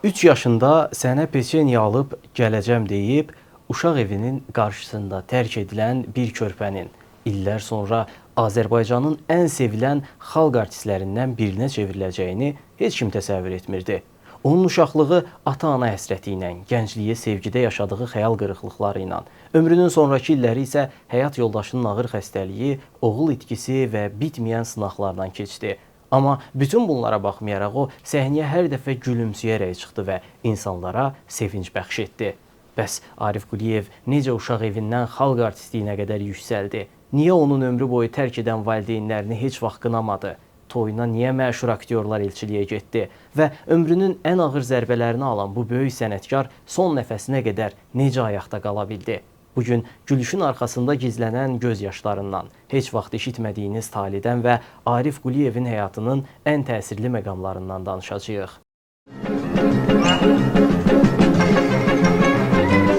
3 yaşında sənə peçeniya alıb gələcəm deyib, uşaq evinin qarşısında tərk edilən bir körpənin illər sonra Azərbaycanın ən sevilən xalq artistlərindən birinə çevriləcəyini heç kim təsəvvür etmirdi. Onun uşaqlığı ata-ana həsrəti ilə, gəncliyi sevgidə yaşadığı xəyal qırıqlıqları ilə, ömrünün sonrakı illəri isə həyat yoldaşının ağır xəstəliyi, oğul itkisi və bitməyən sınaqlardan keçdi. Amma bütün bunlara baxmayaraq o səhnəyə hər dəfə gülümsəyərək çıxdı və insanlara sevinc bəxş etdi. Bəs Arif Quliyev necə uşaq evindən xalq artistliyinə qədər yüksəldi? Niyə onun ömrü boyu tərk edən valideynlərini heç vaxt qınamadı? Toyuna niyə məşhur aktyorlar elçiliyə getdi? Və ömrünün ən ağır zərbələrini alan bu böyük sənətkar son nəfəsinə qədər necə ayaqda qala bildi? Bugün gülüşün arxasında gizlənən göz yaşlarından, heç vaxt eşitmədiyiniz talihdən və Arif Quliyevin həyatının ən təsirli məqamlarından danışacağıq.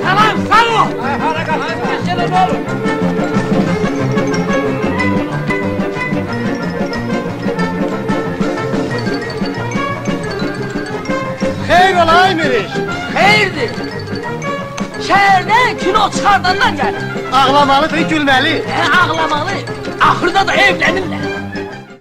Salam, sağ ol! Harakat, oğlum! Xeyr olaymış. Xeyirdir! Şəhərdən kino çıxardandan gəlir. Ağlamalıdır, gülməli. Ağlamalı, axırda da evlənirlər.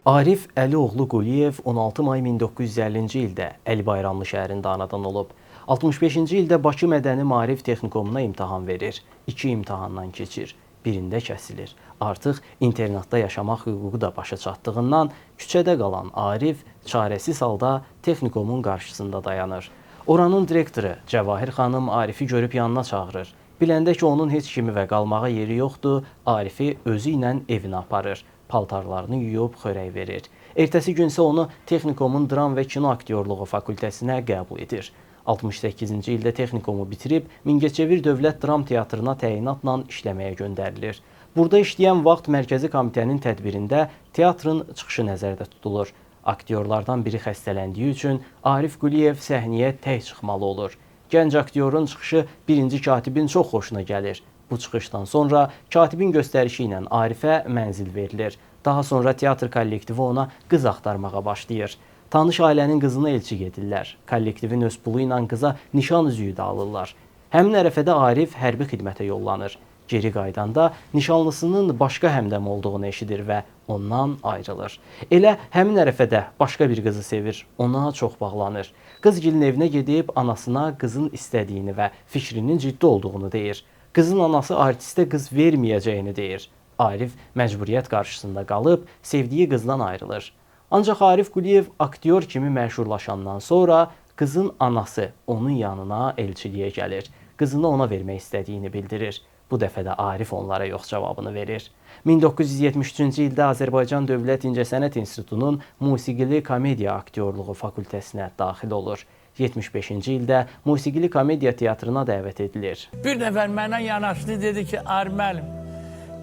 Arif Əlioğlu Quliyev 16 may 1950-ci ildə Əli Bayramlı şəhərində anadan olub. 65-ci ildə Bakı Mədəni Maarif Texnikumuna imtahan verir. 2 imtahandan keçir. Birində kəsilir. Artıq internatda yaşamaq hüququ da başa çatdığından küçədə qalan Arif çarəsiz halda texnikumun qarşısında dayanır. Oranın direktoru Cəvahir xanım Arifi görüb yanına çağırır. Biləndə ki, onun heç kimi və qalmağa yeri yoxdur, Arifi özü ilə evinə aparır. Paltarlarını yuyub xörək verir. Ertəsi gün isə onu texnikumun dram və kino aktyorluğu fakültəsinə qəbul edir. 68-ci ildə texnikumu bitirib Mingəçevir Dövlət Dram Teatrına təyinatla işləməyə göndərilir. Burada işləyən vaxt Mərkəzi Komitənin tədbirində teatrın çıxışı nəzərdə tutulur. Aktyorlardan biri xəstələndiyi üçün Arif Quliyev səhnəyə tək çıxmalı olur. Gənc aktyorun çıxışı birinci katibin çox xoşuna gəlir. Bu çıxışdan sonra katibin göstərişi ilə Arifə mənzil verilir. Daha sonra teatr kollektivi ona qız axtarmağa başlayır. Tanış ailənin qızını elçi gedirlər. Kollektivin öz pulu ilə qıza nişan üzüyü də alırlar. Həmin ərəfədə Arif hərbi xidmətə yollanır. Geri qaydanda nişanlısının başqa həmdəm olduğunu eşidir və ondan ayrılır. Elə həmin ərəfədə başqa bir qızı sevir, ona çox bağlanır. Qızgilin evinə gedib anasına qızın istədiyini və fikrinin ciddi olduğunu deyir. Qızın anası artistə qız verməyəcəyini deyir. Arif məcburiyyət qarşısında qalıb sevdiyi qızdan ayrılır. Ancaq Arif Quliyev aktyor kimi məşhurlaşandan sonra qızın anası onun yanına elçiliyə gəlir. Qızını ona vermək istədiyini bildirir. Bu dəfə də Arif onlara yox cavabını verir. 1973-cü ildə Azərbaycan Dövlət İncəsənət İnstitutunun musiqili komediya aktyorluğu fakültəsinə daxil olur. 75-ci ildə musiqili komediya teatrına dəvət edilir. Bir nəfər mənə yanaşdı, dedi ki, Arif müəllim,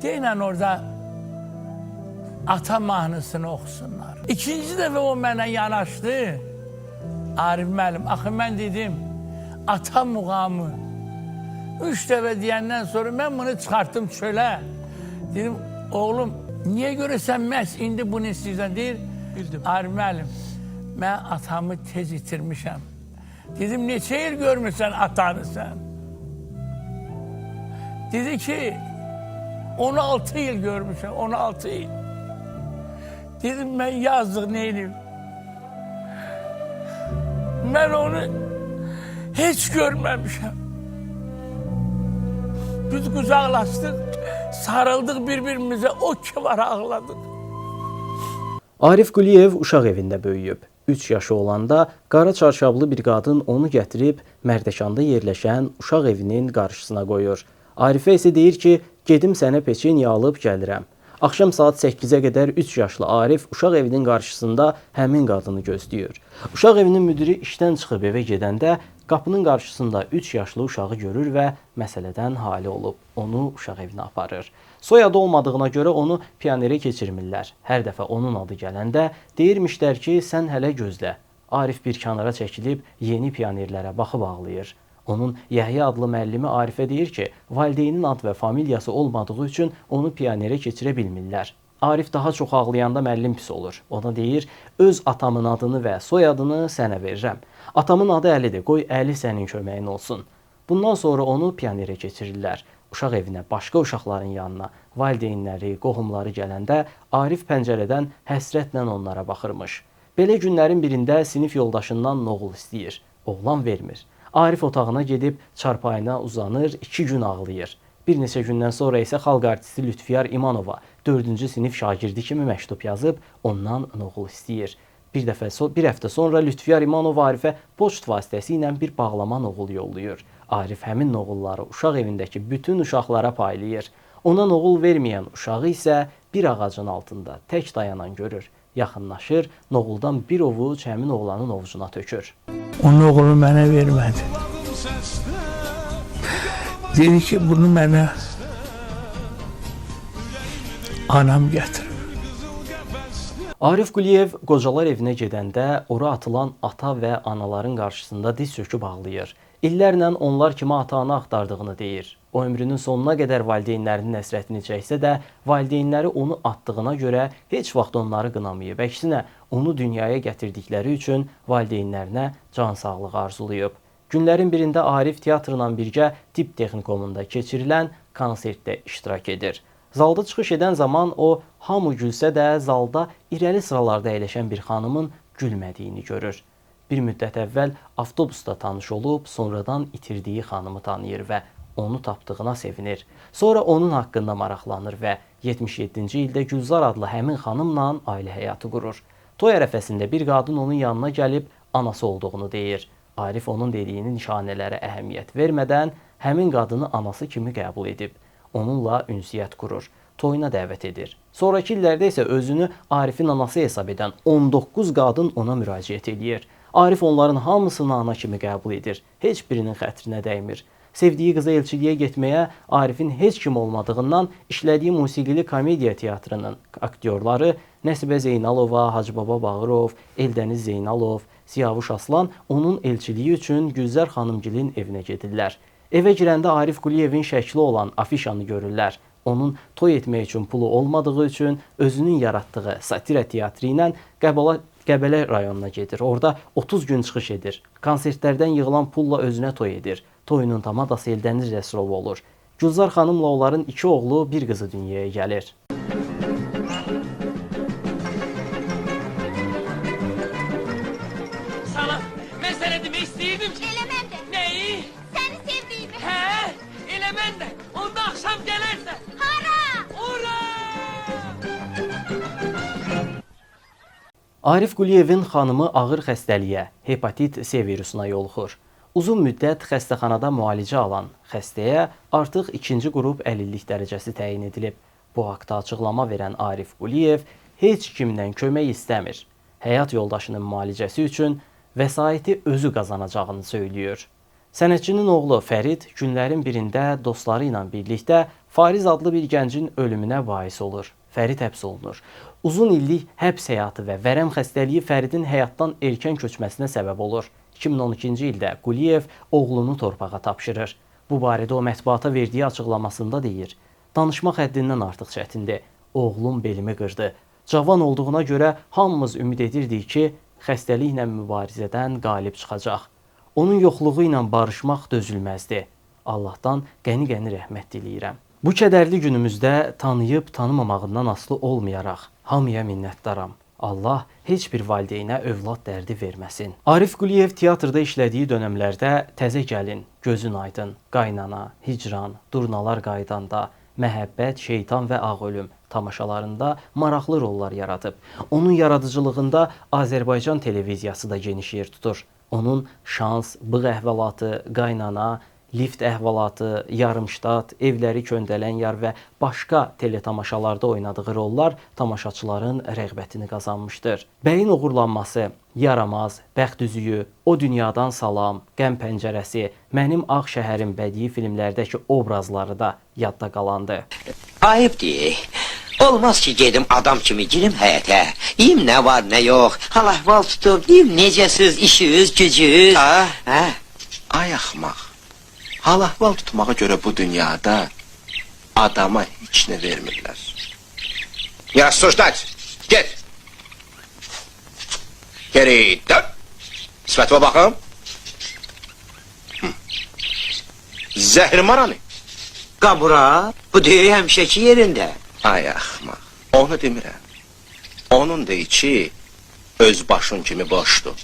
deyinən orada ata mahnısını oxusunlar. İkinci dəfə o mənə yanaşdı, Arif müəllim, axı mən dedim, ata muğamı. 3 dəfə deyəndən sonra mən bunu çıxartdım çölə. Dedim, oğlum, niyə görə sən məhz indi bunu istəyirsən? Deyir, Arif müəllim, mən atamı tez itirmişəm. Dedim, neçə il görmürsən atanı sən? Dedi ki, 16 il görmüşəm, 16 il. Dedim, mən yazıq neydim? Mən onu heç görməmişəm. Biz qucaqlaşdıq, sarıldıq bir-birimizə, o ki var ağladıq. Arif Quliyev uşaq evində böyüyüb. 3 yaşı olanda qara çarşablı bir qadın onu gətirib Mərdəkanda yerləşən uşaq evinin qarşısına qoyur. Arifə isə deyir ki, gedim sənə peçeniya alıb gəlirəm. Axşam saat 8-ə qədər 3 yaşlı Arif uşaq evinin qarşısında həmin qadını gözləyir. Uşaq evinin müdiri işdən çıxıb evə gedəndə qapının qarşısında 3 yaşlı uşağı görür və məsələdən hali olub. Onu uşaq evinə aparır. Soyadı olmadığına görə onu pionerə keçirmirlər. Hər dəfə onun adı gələndə deyirmişlər ki, sən hələ gözlə. Arif bir kənara çəkilib yeni pionerlərə baxıb ağlayır. Onun Yəhya adlı müəllimi Arifə deyir ki, valideynin ad və familiyası olmadığı üçün onu pionerə keçirə bilmirlər. Arif daha çox ağlayanda müəllim pis olur. Ona deyir, öz atamın adını və soyadını sənə verirəm. Atamın adı Əlidir, qoy Əli sənin köməyin olsun. Bundan sonra onu pionerə keçirirlər. Uşaq evinə, başqa uşaqların yanına, valideynləri, qohumları gələndə Arif pəncərədən həsrətlə onlara baxırmış. Belə günlərin birində sinif yoldaşından noğul istəyir. Oğlan vermir. Arif otağına gedib çarpayına uzanır, 2 gün ağlayır. Bir neçə gündən sonra isə xalq artisti Lütfiyar İmanova 4-cü sinif şagirdi kimi məktub yazıb ondan noğul istəyir. Bir həftə sonra Lütfiyar İmanov Arifə poçt vasitəsilə bir bağlama noğul yollayır. Arif həmin noğulları uşaq evindəki bütün uşaqlara paylayır. Ona noğul verməyən uşağı isə bir ağacın altında tək dayanan görür. Yaxınlaşır, noğuldan bir ovuc həmin oğlanın ovucuna tökür. O noğulu mənə vermədi. Dedi ki, bunu mənə anam gətirib. Arif Quliyev qocalar evinə gedəndə ora atılan ata və anaların qarşısında diz çöküb ağlayır. İllərlə onlar kimi ata-ana axtardığını deyir. O ömrünün sonuna qədər valideynlərinin həsrətini çəksə də, valideynləri onu atdığına görə heç vaxt onları qınamayıb. Əksinə, onu dünyaya gətirdikləri üçün valideynlərinə can sağlığı arzulayıb. Günlərin birində Arif teatrla birgə tibb texnikumunda keçirilən konsertdə iştirak edir. Zalda çıxış edən zaman o, hamı gülsə də zalda irəli sıralarda əyləşən bir xanımın gülmədiyini görür. Bir müddət əvvəl avtobusda tanış olub, sonradan itirdiyi xanımı tanıyır və onu tapdığına sevinir. Sonra onun haqqında maraqlanır və 77-ci ildə Gülzar adlı həmin xanımla ailə həyatı qurur. Toy ərəfəsində bir qadın onun yanına gəlib anası olduğunu deyir. Arif onun dediyini nişanələrə əhəmiyyət vermədən həmin qadını anası kimi qəbul edib. Onunla ünsiyyət qurur, toyuna dəvət edir. Sonrakı illərdə isə özünü Arifin anası hesab edən 19 qadın ona müraciət edir. Arif onların hamısını ana kimi qəbul edir, heç birinin xətrinə dəymir. Sevdiyi qıza elçiliyə getməyə Arifin heç kim olmadığından işlədiyi musiqili komediya teatrının aktyorları Nəsibə Zeynalova, Hacıbaba Bağırov, Eldəniz Zeynalov, Siyavuş Aslan onun elçiliyi üçün Gülzar xanımgilin evinə gedirlər. Evə girəndə Arif Quliyevin şəkli olan afişanı görürlər. Onun toy etmək üçün pulu olmadığı üçün özünün yaratdığı satira teatrı ilə Qəbələ rayonuna gedir. Orada 30 gün çıxış edir. Konsertlərdən yığılan pulla özünə toy edir. Toyunun tamadası Eldəniz Rəsulov olur. Gülzar xanımla onların 2 oğlu, bir qızı dünyaya gəlir. Sana ben sana demek isteyirdim ki. Elə mən də. Neyi? Səni sevdiyimi. He? Elə mən də. Onda akşam gelirse. Hara? Ura! Arif Quliyevin xanımı ağır xəstəliyə, hepatit C virusuna yoluxur. Uzun müddət xəstəxanada müalicə alan xəstəyə artıq 2-ci qrup əlillik dərəcəsi təyin edilib. Bu haqda açıqlama verən Arif Quliyev heç kimdən kömək istəmir. Həyat yoldaşının müalicəsi üçün vəsaiti özü qazanacağını söylüyor. Sənətçinin oğlu Fərid günlərin birində dostları ilə birlikdə Fariz adlı bir gəncin ölümünə bais olur. Fərid həbs olunur. Uzun illik həbs həyatı və vərəm xəstəliyi Fəridin həyatdan erkən köçməsinə səbəb olur. 2012-ci ildə Quliyev oğlunu torpağa tapşırır. Bu barədə o mətbuata verdiyi açıqlamasında deyir: "Danışmaq həddindən artıq çətindir. Oğlum belimi qırdı. Cavan olduğuna görə hamımız ümid edirdik ki, xəstəliklə mübarizədən qalib çıxacaq. Onun yoxluğu ilə barışmaq dözülməzdi. Allahdan qəni-qəni rəhmət diləyirəm." Bu kədərli günümüzdə tanıyıb tanımamağından asılı olmayaraq hamıya minnətdaram. Allah heç bir valideynə övlad dərdi verməsin. Arif Quliyev teatrda işlədiyi dönəmlərdə Təzə gəlin, Gözün aydın, Qaynana, Hicran, Durnalar qaydanda, Məhəbbət, Şeytan və Ağ ölüm tamaşalarında maraqlı rollar yaradıb. Onun yaradıcılığında Azərbaycan televiziyası da geniş yer tutur. Onun Şans, Bığ əhvalatı, Qaynana, Lift əhvalatı, Yarımştat, Evləri köndələn yar və başqa teletamaşalarda oynadığı rollar tamaşaçıların rəğbətini qazanmışdır. Bəyin uğurlanması, Yaramaz, Bəxt üzüyü, O dünyadan salam, Qəm pəncərəsi, Mənim Ağ şəhərim bədii filmlərdəki obrazları da yadda qalandı. Ayıp deyək. Olmaz ki gedim adam kimi girim həyətə. Deyim nə var nə yox. Hal-əhval tutub deyim necəsiz işiniz, gücünüz. Hə? Ay axmaq. Hal-əhval tutmağa görə bu dünyada adama heç nə vermirlər. Ya susdać! Get! Geri dön! Sifətime baxım. Zəhrimar hani? Qabura, bu deyək həmişəki yerində. Ay axmaq, onu demirəm. Onun da içi öz başın kimi boşdur.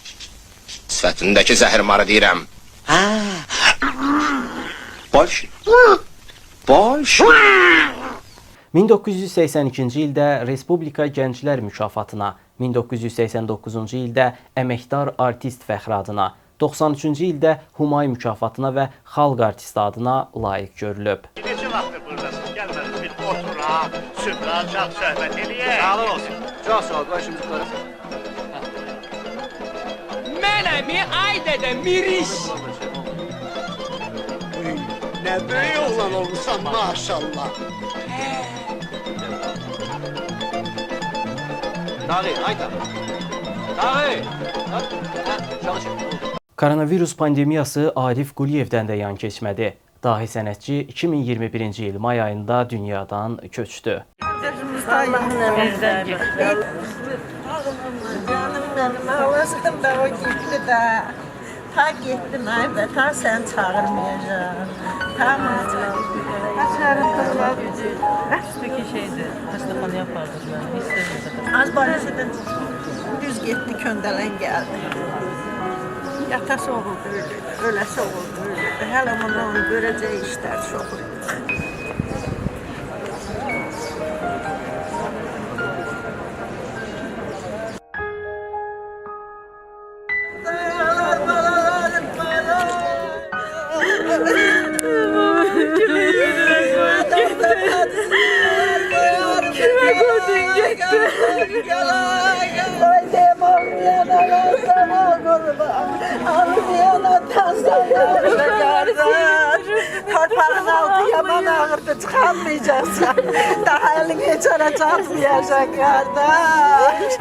Sifətindəki zəhrimarı deyirəm. Hə, Boş. Boş. 1982-ci ildə Respublika Gənclər mükafatına, 1989-cu ildə Əməkdar Artist fəxri adına, 93-cü ildə Humay mükafatına və Xalq Artisti adına layiq görülüb. Necə vaxtdır buradasın? Gəlmədim bir oturaq, süfrə açaq, söhbət eləyək. Sağ olsun. Çox sağ ol, başımızı qarasın. Mənəmi ay dədə miriş. Nə böyük oğlan olmuşsan maşallah. Dağı, ayda. Dağı. Çalışın. Koronavirus pandemiyası Arif Quliyevdən də yan keçmədi. Dahi sənətçi 2021-ci il may ayında dünyadan köçdü. Canım benim ağlasın da o gitti de. Ta gittim ayda, ta sen çağırmayacağım. Tamam. Üstteki şeydi, hastahaneye yapardılar. İstemedim. Az barışıdan düz gitti, köndelen geldi. Yatası oldu öyle, öylesi oldu öyle. Hele bunu göreceği işler çok. Kime gördün gitti? Oynayım olmayana kalsam kurban. Olmayana kalsam kardeş. Torpağın altı yaman ağırdı, çıkamayacaksan. Daha elini içine çatmayacaksın kardeş.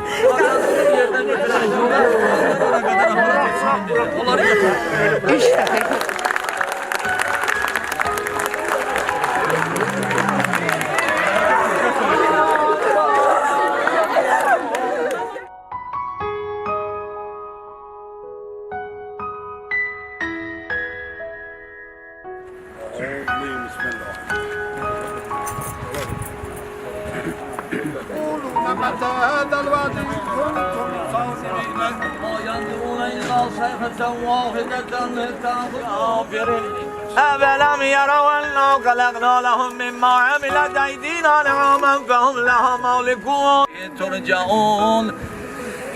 هذا الوادي كنتم صادقين ما ينظرون إلا صيحة واحدة للكافرين أفلم يروا أنا خلقنا لهم مما عملت أيدينا نعاما فهم لها مالكون ترجعون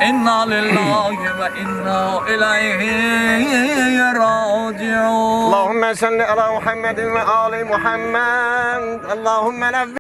إنا لله وإنا إليه راجعون اللهم صل على محمد وآل محمد اللهم نبي